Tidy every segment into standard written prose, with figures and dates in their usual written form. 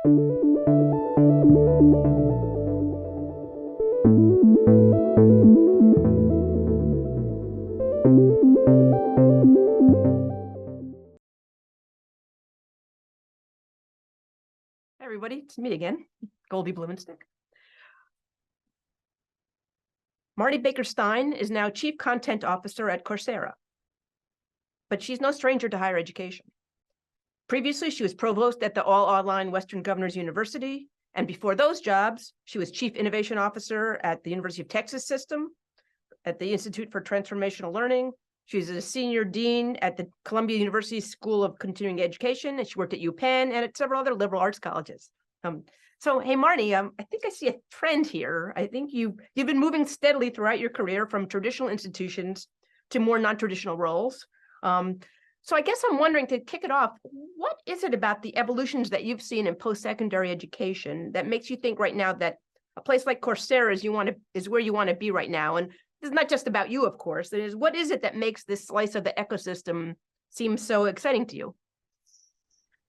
Everybody, it's me again, Goldie Blumenstick. Marni Baker Stein is now Chief Content Officer at Coursera, but she's no stranger to higher education. Previously, she was provost at the all-online Western Governors University, and before those jobs, she was Chief Innovation Officer at the University of Texas System, at the Institute for Transformational Learning. She's a senior dean at the Columbia University School of Continuing Education, and she worked at UPenn and at several other liberal arts colleges. So, hey, Marni, I think I see a trend here. I think you've been moving steadily throughout your career from traditional institutions to more non-traditional roles. So I guess I'm wondering, to kick it off, what is it about the evolutions that you've seen in post-secondary education that makes you think right now that a place like Coursera is where you want to be right now? And it's not just about you, of course. It is, what is it that makes this slice of the ecosystem seem so exciting to you?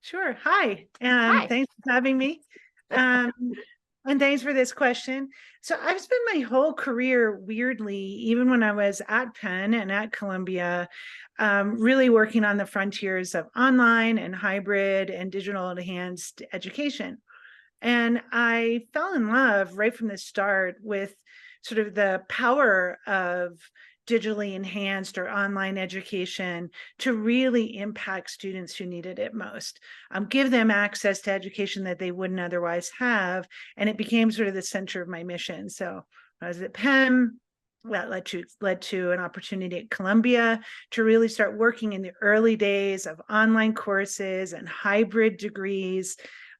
Sure. Hi. Hi. Thanks for having me. And thanks for this question. So I've spent my whole career, weirdly, even when I was at Penn and at Columbia, really working on the frontiers of online and hybrid and digital enhanced education. And I fell in love right from the start with sort of the power of digitally enhanced or online education to really impact students who needed it most, give them access to education that they wouldn't otherwise have. And it became sort of the center of my mission. So I was at Penn. That led to an opportunity at Columbia to really start working in the early days of online courses and hybrid degrees.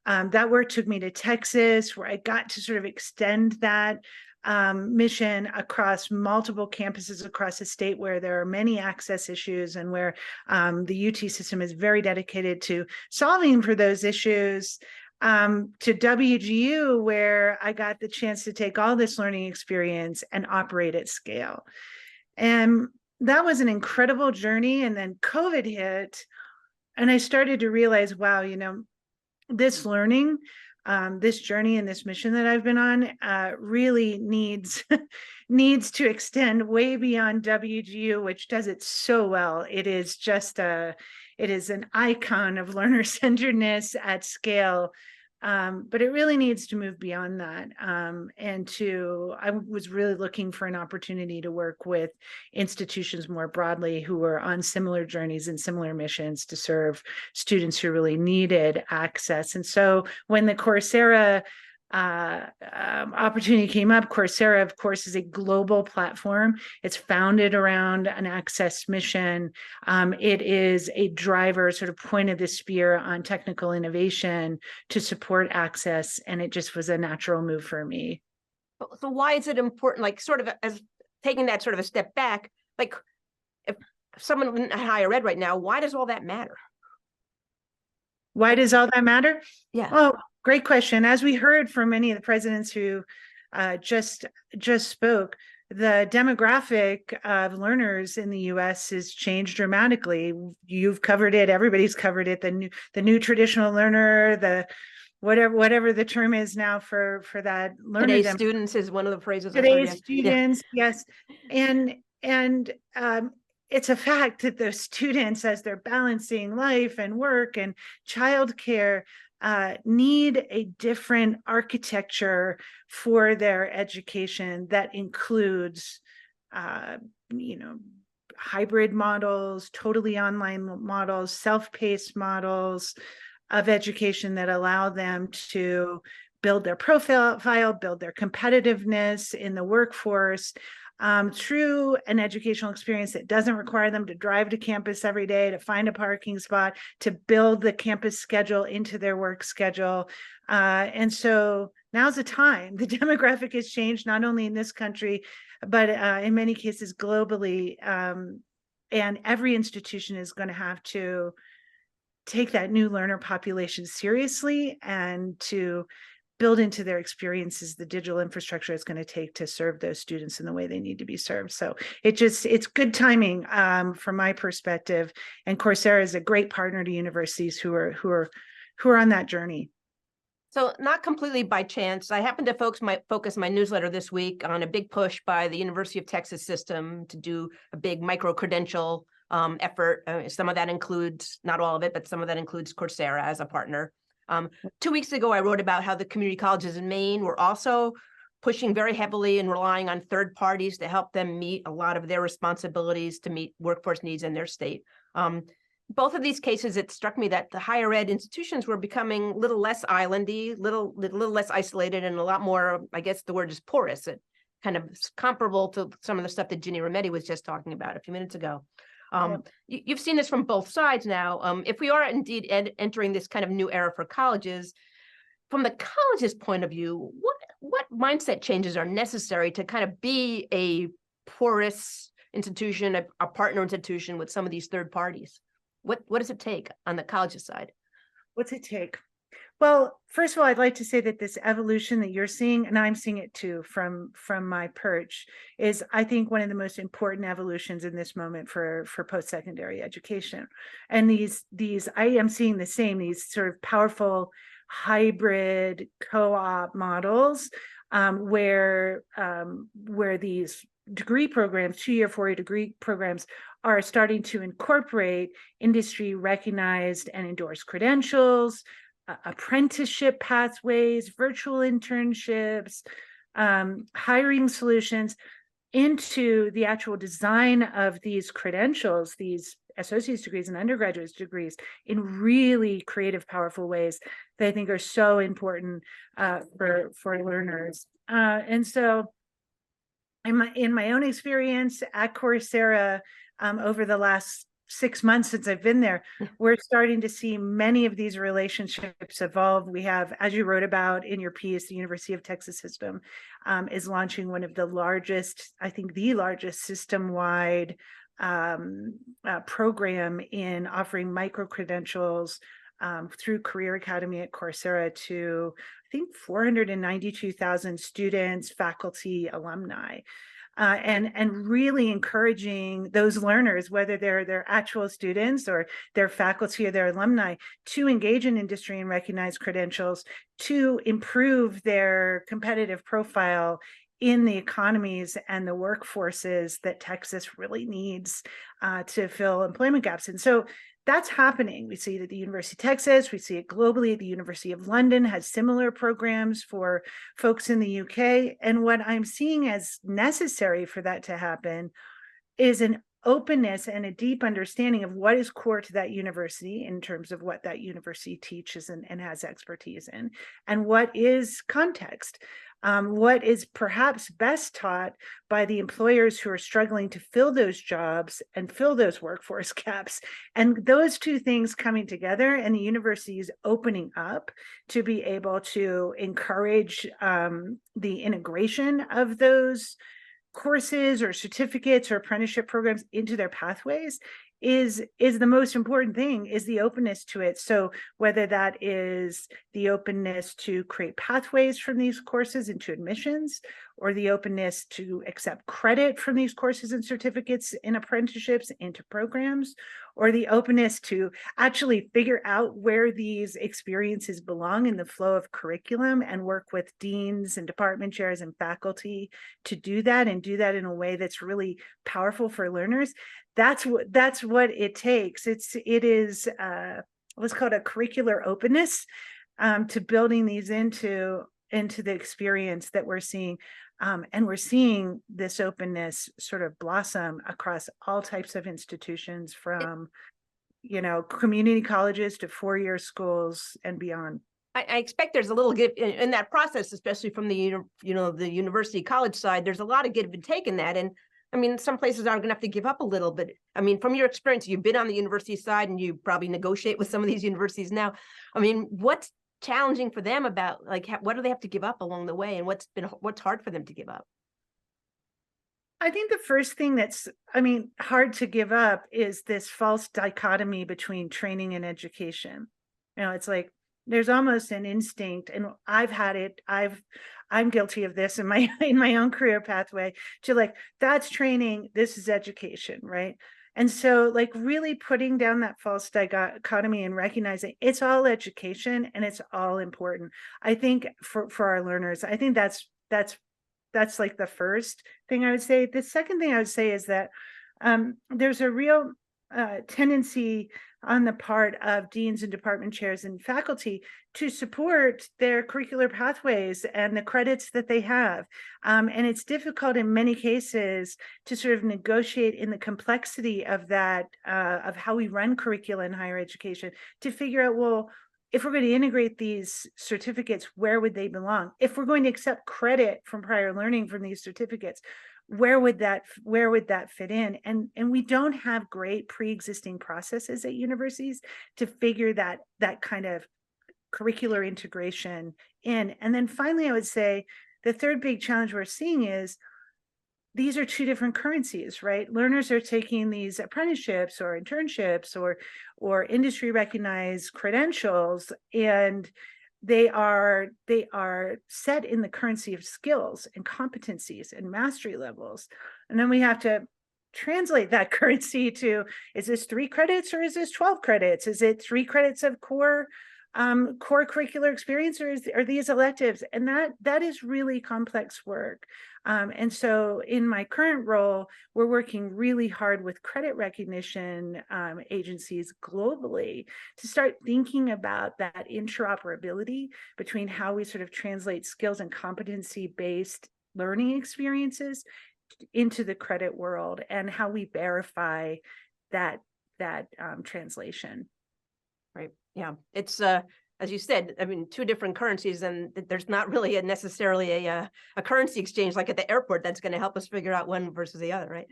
That work took me to Texas, where I got to sort of extend that mission across multiple campuses across the state, where there are many access issues and where the UT system is very dedicated to solving for those issues, to WGU, where I got the chance to take all this learning experience and operate at scale. And that was an incredible journey. And then COVID hit, and I started to realize, wow, this learning, this journey and this mission that I've been on really needs to extend way beyond WGU, which does it so well. It is an icon of learner-centeredness at scale, but it really needs to move beyond that. I was really looking for an opportunity to work with institutions more broadly who were on similar journeys and similar missions to serve students who really needed access. And so when the Coursera opportunity came up, Coursera, of course, is a global platform. It's founded around an access mission. It is a driver, sort of point of the spear on technical innovation to support access. And it just was a natural move for me. So why is it important, like sort of as taking that sort of a step back, like if someone in higher ed right now, why does all that matter? Why does all that matter? Yeah. Well, great question. As we heard from many of the presidents who just spoke, the demographic of learners in the U.S. has changed dramatically. You've covered it. Everybody's covered it. The new traditional learner, the whatever the term is now for that learner. Today's students is one of the phrases. Today's students, yes, and it's a fact that the students, as they're balancing life and work and childcare, need a different architecture for their education that includes, hybrid models, totally online models, self-paced models of education that allow them to build their profile, build their competitiveness in the workforce, through an educational experience that doesn't require them to drive to campus every day, to find a parking spot, to build the campus schedule into their work schedule. And so now's the time. The demographic has changed, not only in this country, but in many cases globally. And every institution is going to have to take that new learner population seriously and to build into their experiences the digital infrastructure it's going to take to serve those students in the way they need to be served. So it's good timing from my perspective. And Coursera is a great partner to universities who are on that journey. So not completely by chance, I happened to focus my newsletter this week on a big push by the University of Texas system to do a big micro-credential effort. Some of that includes, not all of it, but some of that includes Coursera as a partner. 2 weeks ago, I wrote about how the community colleges in Maine were also pushing very heavily and relying on third parties to help them meet a lot of their responsibilities to meet workforce needs in their state. Both of these cases, it struck me that the higher ed institutions were becoming a little less islandy, little less isolated, and a lot more, I guess the word is porous. It kind of comparable to some of the stuff that Ginny Rometty was just talking about a few minutes ago. You've seen this from both sides now. If we are indeed entering this kind of new era for colleges, from the college's point of view, what mindset changes are necessary to kind of be a porous institution, a partner institution with some of these third parties? What does it take on the college's side? What's it take? Well, first of all, I'd like to say that this evolution that you're seeing, and I'm seeing it too from my perch, is I think one of the most important evolutions in this moment for post-secondary education. And these I am seeing the same, these sort of powerful hybrid co-op models where these degree programs, 2-year, 4-year degree programs, are starting to incorporate industry recognized and endorsed credentials, apprenticeship pathways, virtual internships, hiring solutions into the actual design of these credentials, these associate's degrees and undergraduate degrees, in really creative, powerful ways that I think are so important for learners. And so in my own experience at Coursera, over the last 6 months since I've been there, we're starting to see many of these relationships evolve. We have, as you wrote about in your piece, the University of Texas system is launching one of the largest, I think the largest system-wide program in offering micro-credentials through Career Academy at Coursera to, I think, 492,000 students, faculty, alumni. And really encouraging those learners, whether they're their actual students or their faculty or their alumni, to engage in industry and recognize credentials to improve their competitive profile in the economies and the workforces that Texas really needs to fill employment gaps. And so that's happening. We see it at the University of Texas. We see it globally. The University of London has similar programs for folks in the UK. And what I'm seeing as necessary for that to happen is an openness and a deep understanding of what is core to that university in terms of what that university teaches and has expertise in, and what is context. What is perhaps best taught by the employers who are struggling to fill those jobs and fill those workforce gaps. And those two things coming together, and the university is opening up to be able to encourage the integration of those courses or certificates or apprenticeship programs into their pathways is the most important thing, is the openness to it. So whether that is the openness to create pathways from these courses into admissions, or the openness to accept credit from these courses and certificates in apprenticeships into programs, or the openness to actually figure out where these experiences belong in the flow of curriculum and work with deans and department chairs and faculty to do that, and do that in a way that's really powerful for learners. That's what it takes. It is what's called a curricular openness to building these into the experience that we're seeing. And we're seeing this openness sort of blossom across all types of institutions, from, community colleges to 4-year schools and beyond. I expect there's a little give in that process, especially from the the university college side. There's a lot of give and take in that. And I mean, some places are going to have to give up a little bit. I mean, from your experience, you've been on the university side and you probably negotiate with some of these universities now. I mean, what's challenging for them about, like, what do they have to give up along the way, and what's hard for them to give up? I think the first thing that's, hard to give up is this false dichotomy between training and education. It's like there's almost an instinct, and I've had it. I'm guilty of this in my own career pathway, to like, that's training, this is education, right? And so like really putting down that false dichotomy and recognizing it's all education and it's all important. I think for our learners, I think that's like the first thing I would say. The second thing I would say is that there's a real tendency on the part of deans and department chairs and faculty to support their curricular pathways and the credits that they have. And it's difficult in many cases to sort of negotiate in the complexity of that, of how we run curricula in higher education, to figure out, well, if we're going to integrate these certificates, where would they belong? If we're going to accept credit from prior learning from these certificates, where would that fit in? And we don't have great pre-existing processes at universities to figure that kind of curricular integration in. And then finally, I would say the third big challenge we're seeing is these are two different currencies, right? Learners are taking these apprenticeships or internships or industry recognized credentials, and they are set in the currency of skills and competencies and mastery levels. And then we have to translate that currency to, is this 3 credits or is this 12 credits? Is it 3 credits of core curricular experience, or are these electives? And that is really complex work. And so in my current role, we're working really hard with credit recognition agencies globally to start thinking about that interoperability between how we sort of translate skills and competency-based learning experiences into the credit world, and how we verify that translation. Right. Yeah. It's as you said, I mean, 2 different currencies, and there's not really necessarily a currency exchange like at the airport that's going to help us figure out one versus the other, right?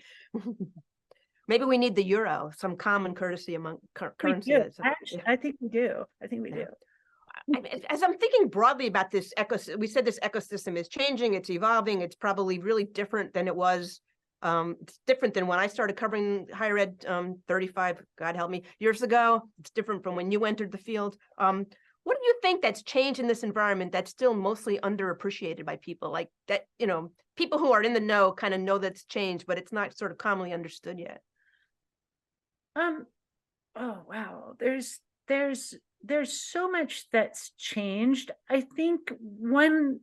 Maybe we need the euro, some common courtesy among currencies. Actually, I think we do. As I'm thinking broadly about this ecosystem, we said this ecosystem is changing, it's evolving, it's probably really different than it was. It's different than when I started covering higher ed 35, God help me, years ago. It's different from when you entered the field. What do you think that's changed in this environment that's still mostly underappreciated by people? Like that, people who are in the know kind of know that's changed, but it's not sort of commonly understood yet. Oh wow, there's so much that's changed. I think one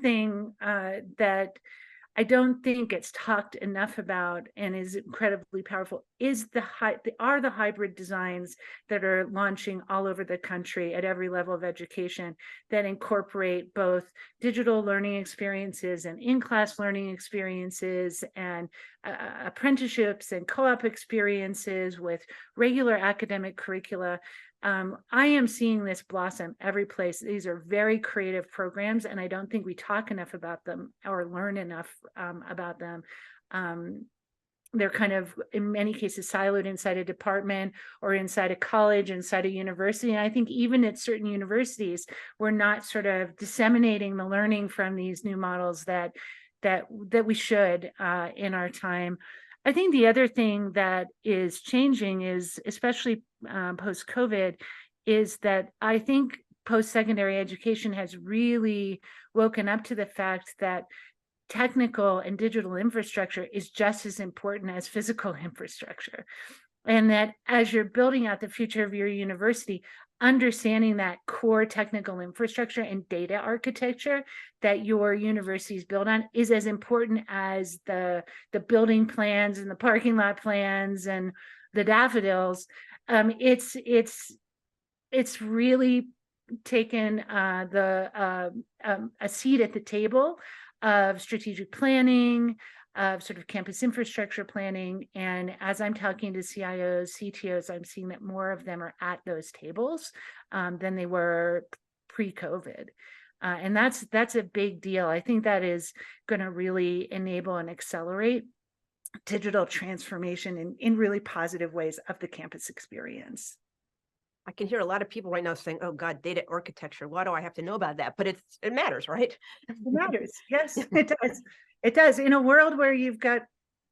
thing that I don't think gets talked enough about and is incredibly powerful is the hybrid designs that are launching all over the country at every level of education that incorporate both digital learning experiences and in-class learning experiences and apprenticeships and co-op experiences with regular academic curricula. I am seeing this blossom every place. These are very creative programs, and I don't think we talk enough about them or learn enough about them. They're kind of, in many cases, siloed inside a department or inside a college, inside a university. And I think even at certain universities, we're not sort of disseminating the learning from these new models that we should in our time. I think the other thing that is changing is, especially post-COVID, is that I think post-secondary education has really woken up to the fact that technical and digital infrastructure is just as important as physical infrastructure. And that as you're building out the future of your university, understanding that core technical infrastructure and data architecture that your university is built on is as important as the building plans and the parking lot plans and the daffodils. It's really taken a seat at the table of strategic planning, of sort of campus infrastructure planning. And as I'm talking to CIOs, CTOs, I'm seeing that more of them are at those tables than they were pre-COVID. And that's a big deal. I think that is going to really enable and accelerate digital transformation in really positive ways of the campus experience. I can hear a lot of people right now saying, oh God, data architecture, why do I have to know about that? But it matters, right? It matters. Yes, it does. It does. In a world where you've got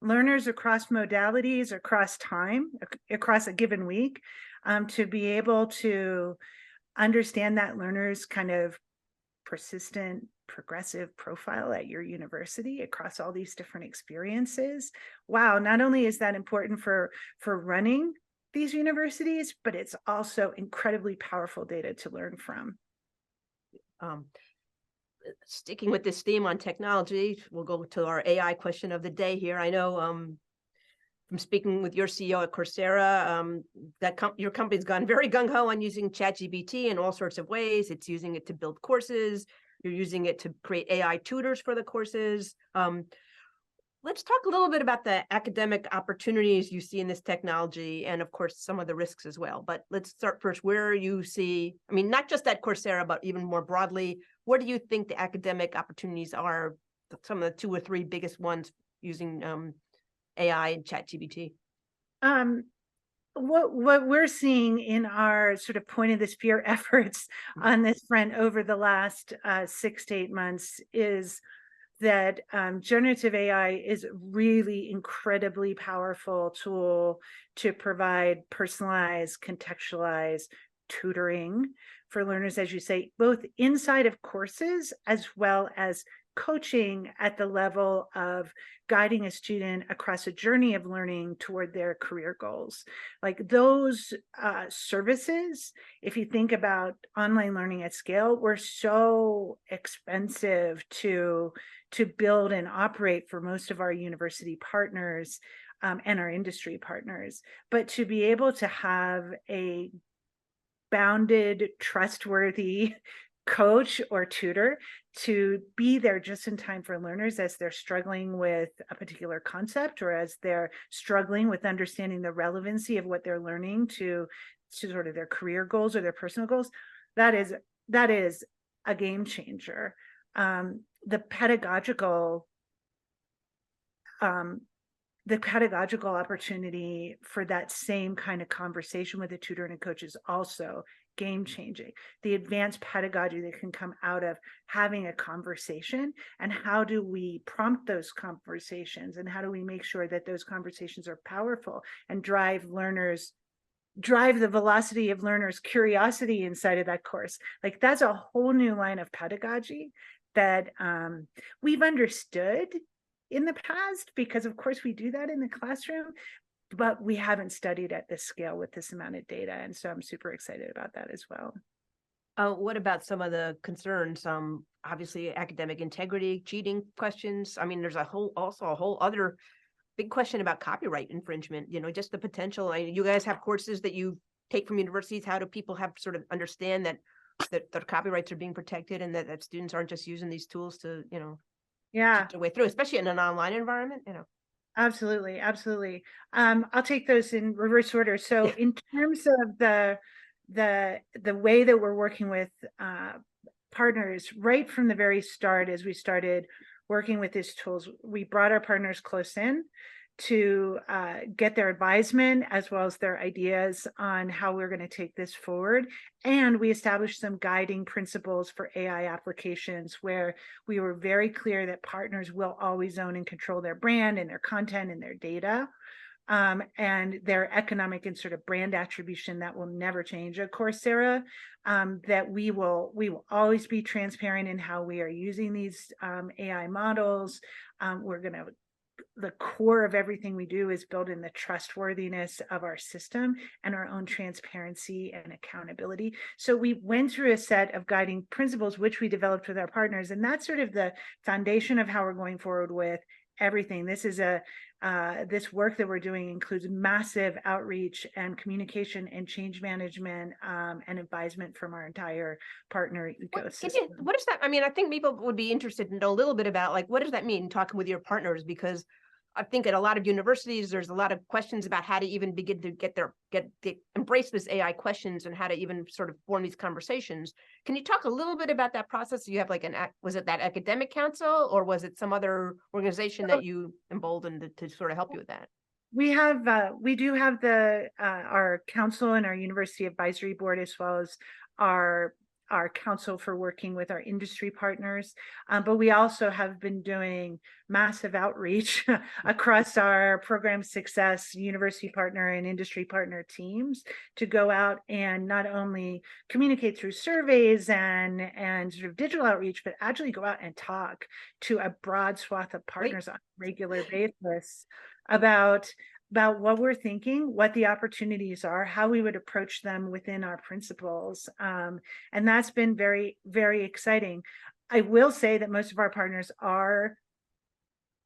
learners across modalities, across time, across a given week, to be able to understand that learner's kind of persistent, progressive profile at your university across all these different experiences. Wow, not only is that important for running these universities, but it's also incredibly powerful data to learn from. Sticking with this theme on technology, we'll go to our AI question of the day here. I know from speaking with your CEO at Coursera, that your company's gone very gung-ho on using ChatGPT in all sorts of ways. It's using it to build courses. You're using it to create AI tutors for the courses. Let's talk a little bit about the academic opportunities you see in this technology, and of course, some of the risks as well. But let's start first where you see, I mean, not just at Coursera, but even more broadly, where do you think the academic opportunities are, some of the 2 or 3 biggest ones using AI and ChatGPT? What we're seeing in our sort of point of the spear efforts on this front over the last 6 to 8 months is that generative AI is really incredibly powerful tool to provide personalized, contextualized tutoring for learners, as you say, both inside of courses as well as coaching at the level of guiding a student across a journey of learning toward their career goals. Like those services, if you think about online learning at scale, were so expensive to build and operate for most of our university partners and our industry partners. But to be able to have a bounded, trustworthy coach or tutor to be there just in time for learners as they're struggling with a particular concept or as they're struggling with understanding the relevancy of what they're learning to sort of their career goals or their personal goals, that is a game changer. The pedagogical opportunity for that same kind of conversation with a tutor and a coach is also game changing. The advanced pedagogy that can come out of having a conversation, and how do we prompt those conversations, and how do we make sure that those conversations are powerful and drive the velocity of learners' curiosity inside of that course. Like that's a whole new line of pedagogy that we've understood in the past, because of course we do that in the classroom, but we haven't studied at this scale with this amount of data. And so I'm super excited about that as well. What about some of the concerns? Obviously academic integrity, cheating questions. I mean, there's also a whole other big question about copyright infringement, just the potential. You guys have courses that you take from universities. How do people have sort of understand that their copyrights are being protected, and that students aren't just using these tools to, to way through, especially in an online environment, Absolutely. I'll take those in reverse order. So in terms of the way that we're working with partners, right from the very start, as we started working with these tools, we brought our partners close in to get their advisement as well as their ideas on how we're going to take this forward. And we established some guiding principles for AI applications where we were very clear that partners will always own and control their brand and their content and their data, and their economic and sort of brand attribution that will never change at Coursera, that we will always be transparent in how we are using these AI models. The core of everything we do is build in the trustworthiness of our system and our own transparency and accountability. So we went through a set of guiding principles, which we developed with our partners. And that's sort of the foundation of how we're going forward with everything. This is this work that we're doing includes massive outreach and communication and change management and advisement from our entire partner ecosystem. What does that, I mean, I think people would be interested to know a little bit about, like, what does that mean, talking with your partners? Because I think at a lot of universities, there's a lot of questions about how to even begin to embrace this AI questions and how to even sort of form these conversations. Can you talk a little bit about that process? You have like was it that academic council, or was it some other organization that you emboldened to sort of help you with that? We do have our council and our university advisory board, as well as our our council for working with our industry partners. But we also have been doing massive outreach across our program success, university partner and industry partner teams to go out and not only communicate through surveys and sort of digital outreach, but actually go out and talk to a broad swath of partners on a regular basis about what we're thinking, what the opportunities are, how we would approach them within our principles. And that's been very, very exciting. I will say that most of our partners are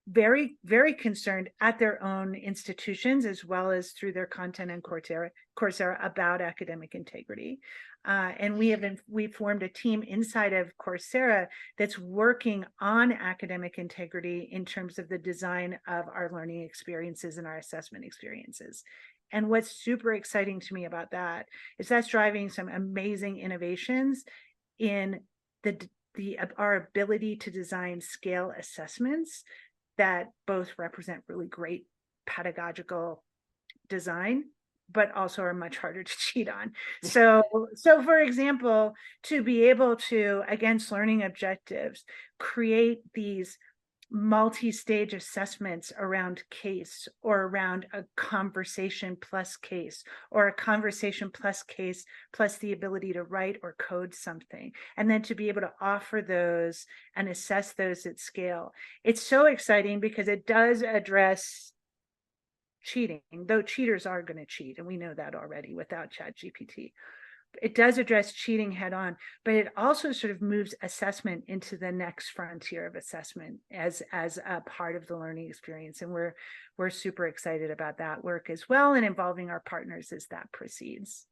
very, very concerned at their own institutions, as well as through their content and Coursera about academic integrity. And we formed a team inside of Coursera that's working on academic integrity in terms of the design of our learning experiences and our assessment experiences. And what's super exciting to me about that is that's driving some amazing innovations in our ability to design scale assessments that both represent really great pedagogical design, but also are much harder to cheat on. So for example, to be able to, against learning objectives, create these multi-stage assessments around case, or around a conversation plus case, or a conversation plus case plus the ability to write or code something, and then to be able to offer those and assess those at scale. It's so exciting because it does address cheating, though cheaters are going to cheat, and we know that already without ChatGPT. It does address cheating head on, but it also sort of moves assessment into the next frontier of assessment as a part of the learning experience. And we're super excited about that work as well, and involving our partners as that proceeds.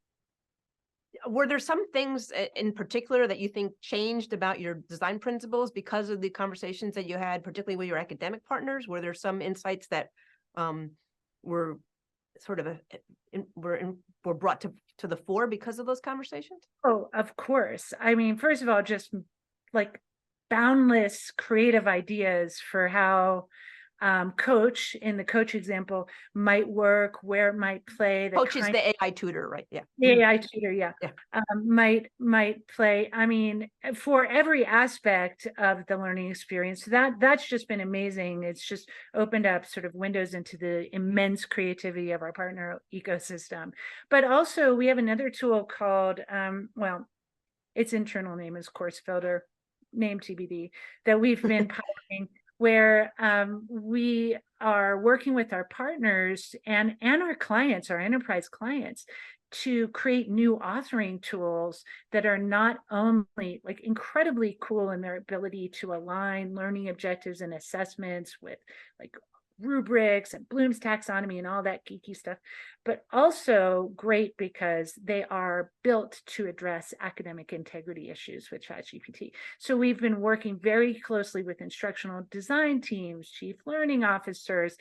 Were there some things in particular that you think changed about your design principles because of the conversations that you had, particularly with your academic partners? Were there some insights that were sort of were brought to the fore because of those conversations? Oh, of course. I mean, first of all, just like boundless creative ideas for how coach, in the coach example, might work, where it might play. Coach is the AI tutor, right? Yeah. The AI tutor, yeah. Yeah. Might play. I mean, for every aspect of the learning experience, that's just been amazing. It's just opened up sort of windows into the immense creativity of our partner ecosystem. But also, we have another tool called, well, its internal name is Course Builder, name TBD, that we've been piloting, where we are working with our partners and our clients, our enterprise clients, to create new authoring tools that are not only like incredibly cool in their ability to align learning objectives and assessments with like rubrics and Bloom's taxonomy and all that geeky stuff, but also great because they are built to address academic integrity issues with ChatGPT. So we've been working very closely with instructional design teams, chief learning officers,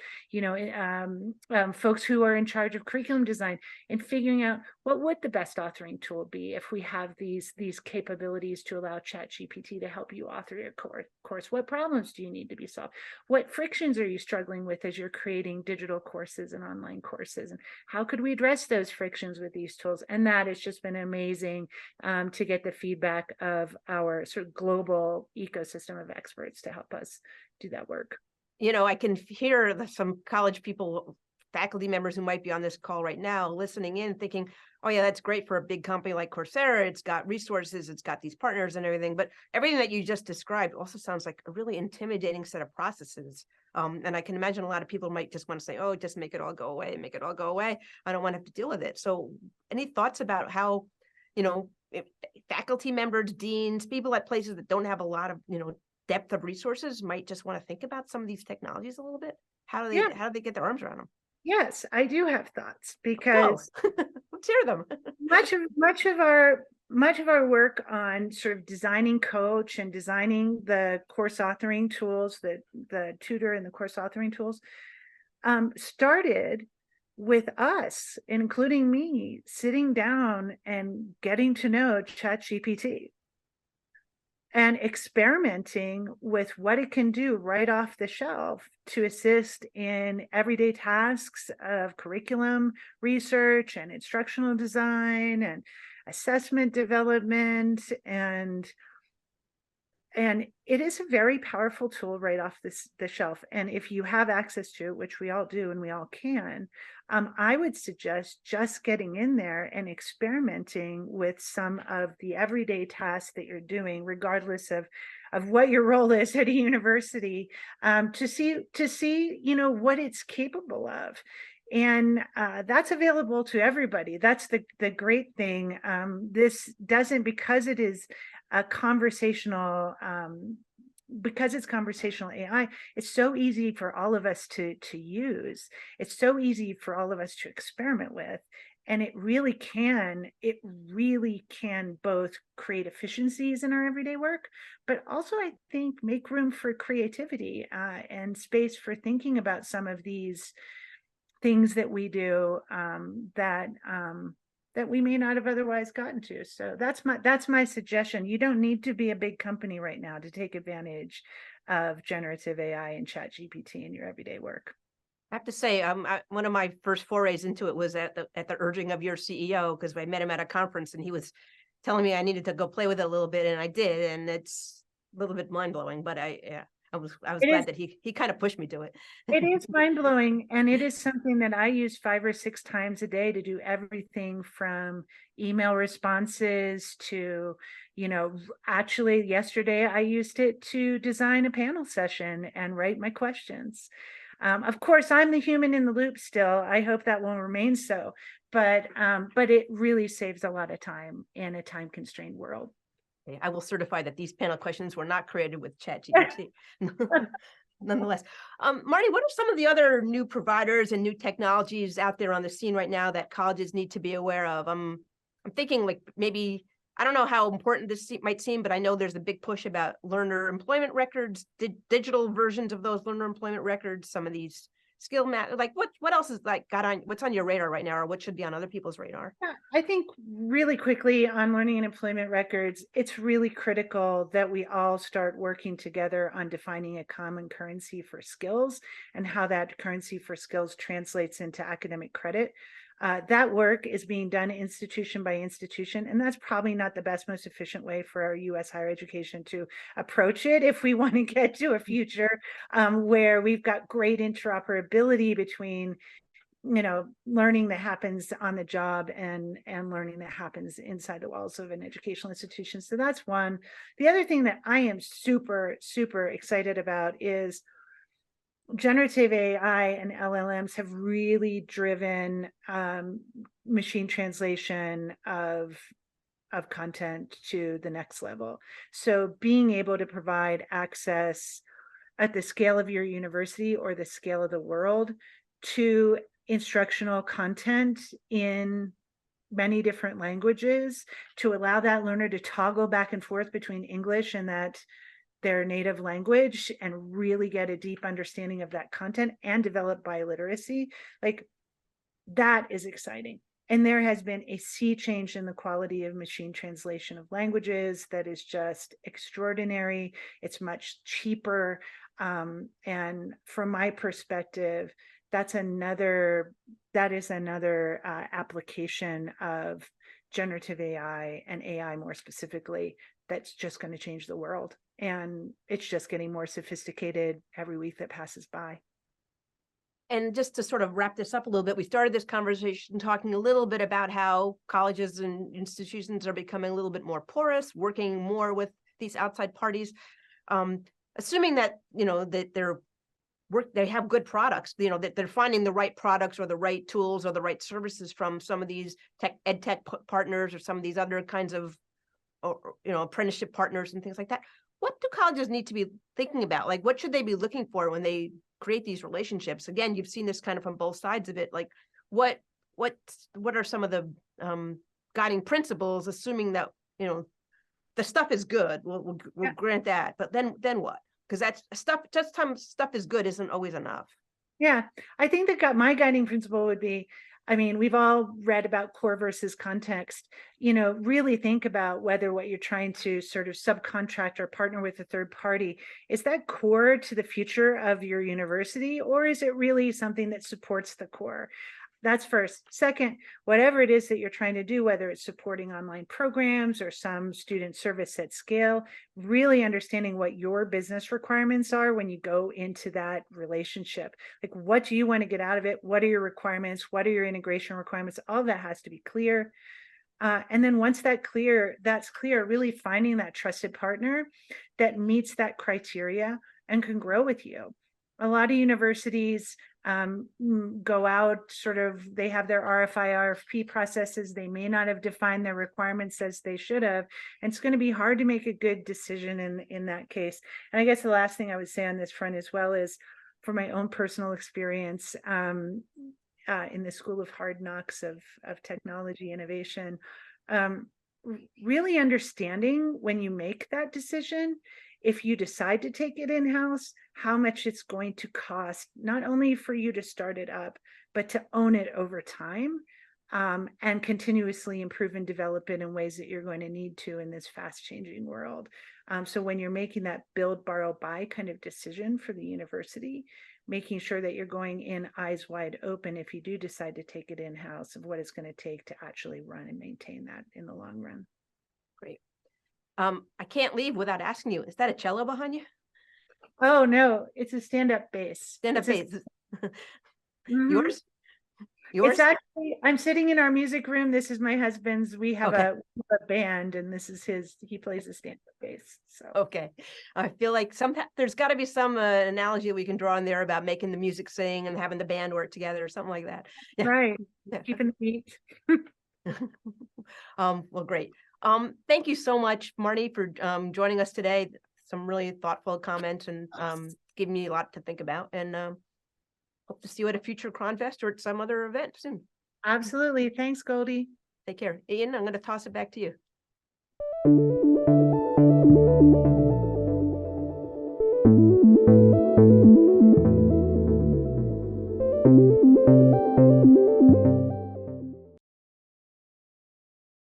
folks who are in charge of curriculum design, and figuring out what would the best authoring tool be if we have these capabilities to allow ChatGPT to help you author your course. What problems do you need to be solved? What frictions are you struggling with as you're creating digital courses and online courses? And how could we address those frictions with these tools? And that has just been amazing to get the feedback of our sort of global ecosystem of experts to help us do that work. I can hear some college people, faculty members who might be on this call right now, listening in, thinking, oh yeah, that's great for a big company like Coursera. It's got resources, it's got these partners and everything. But everything that you just described also sounds like a really intimidating set of processes. And I can imagine a lot of people might just want to say, oh, just make it all go away, make it all go away. I don't want to have to deal with it. So any thoughts about how, faculty members, deans, people at places that don't have a lot of, depth of resources might just want to think about some of these technologies a little bit? How do they get their arms around them? Yes, I do have thoughts, because let's hear them. much of our work on sort of designing coach and designing the course authoring tools, the tutor and the course authoring tools, started with us, including me, sitting down and getting to know ChatGPT and experimenting with what it can do right off the shelf to assist in everyday tasks of curriculum research and instructional design. assessment development, and it is a very powerful tool right off the shelf. And if you have access to it, which we all do and we all can, I would suggest just getting in there and experimenting with some of the everyday tasks that you're doing, regardless of what your role is at a university, to see what it's capable of. And that's available to everybody. That's the great thing. This doesn't, because it is a conversational, because it's conversational AI, it's so easy for all of us to use. It's so easy for all of us to experiment with. And it really can both create efficiencies in our everyday work, but also, I think, make room for creativity and space for thinking about some of these things that we do that we may not have otherwise gotten to. So that's my suggestion. You don't need to be a big company right now to take advantage of generative AI and ChatGPT in your everyday work. I have to say, one of my first forays into it was at the urging of your CEO, because I met him at a conference and he was telling me I needed to go play with it a little bit, and I did, and it's a little bit mind blowing. But I was glad that he kind of pushed me to it. It is mind blowing, and it is something that I use 5 or 6 times a day to do everything from email responses to, actually yesterday I used it to design a panel session and write my questions. Of course, I'm the human in the loop still. I hope that will remain so, but it really saves a lot of time in a time constrained world. I will certify that these panel questions were not created with ChatGPT. Nonetheless, Marni, what are some of the other new providers and new technologies out there on the scene right now that colleges need to be aware of? I'm thinking, like, maybe, I don't know how important this might seem, but I know there's a big push about learner employment records, digital versions of those learner employment records, some of these skill map, like what else is what's on your radar right now, or what should be on other people's radar? Yeah, I think really quickly on learning and employment records, it's really critical that we all start working together on defining a common currency for skills and how that currency for skills translates into academic credit. That work is being done institution by institution, and that's probably not the best, most efficient way for our U.S. higher education to approach it if we want to get to a future where we've got great interoperability between learning that happens on the job and learning that happens inside the walls of an educational institution. So that's one. The other thing that I am super, super excited about is generative AI and LLMs have really driven machine translation of content to the next level. So being able to provide access at the scale of your university or the scale of the world to instructional content in many different languages, to allow that learner to toggle back and forth between English and their native language and really get a deep understanding of that content and develop biliteracy, like, that is exciting. And there has been a sea change in the quality of machine translation of languages that is just extraordinary. It's much cheaper. And from my perspective, that is another application of generative AI and AI more specifically that's just going to change the world. And it's just getting more sophisticated every week that passes by. And just to sort of wrap this up a little bit, we started this conversation talking a little bit about how colleges and institutions are becoming a little bit more porous, working more with these outside parties. Assuming that, that they have good products, that they're finding the right products or the right tools or the right services from some of these ed tech partners or some of these other kinds of, apprenticeship partners and things like that. What do colleges need to be thinking about? Like, what should they be looking for when they create these relationships? Again, you've seen this kind of from both sides of it. Like, what are some of the guiding principles, assuming that, the stuff is good, we'll grant that, but then what? Because that's stuff is good isn't always enough. Yeah, I think that my guiding principle would be, we've all read about core versus context. Really think about whether what you're trying to sort of subcontract or partner with a third party, is that core to the future of your university, or is it really something that supports the core? That's first. Second, whatever it is that you're trying to do, whether it's supporting online programs or some student service at scale, really understanding what your business requirements are when you go into that relationship. Like, what do you want to get out of it? What are your requirements? What are your integration requirements? All that has to be clear. And then once that's clear, really finding that trusted partner that meets that criteria and can grow with you. A lot of universities go out they have their RFI, RFP processes. They may not have defined their requirements as they should have. And it's going to be hard to make a good decision in that case. And I guess the last thing I would say on this front as well is, for my own personal experience, in the School of Hard Knocks of technology innovation, really understanding when you make that decision, if you decide to take it in-house, how much it's going to cost, not only for you to start it up, but to own it over time, and continuously improve and develop it in ways that you're going to need to in this fast changing world. So when you're making that build, borrow, buy kind of decision for the university, making sure that you're going in eyes wide open if you do decide to take it in-house, of what it's going to take to actually run and maintain that in the long run. Great. I can't leave without asking you, is that a cello behind you? Oh no, it's a stand-up bass. Stand-up bass. Mhm. Yours? It's actually, I'm sitting in our music room. This is my husband's. We have Okay. a band, and this is his. He plays the stand-up bass. So Okay. I feel like there's got to be some analogy we can draw in there about making the music sing and having the band work together or something like that. Yeah. right, Yeah. keeping the beat. Well, great. Thank you so much, Marni, for joining us today. Some really thoughtful comments and giving me a lot to think about. And hope to see you at a future Cronfest or at some other event soon. Absolutely. Thanks, Goldie. Take care. Ian, I'm going to toss it back to you.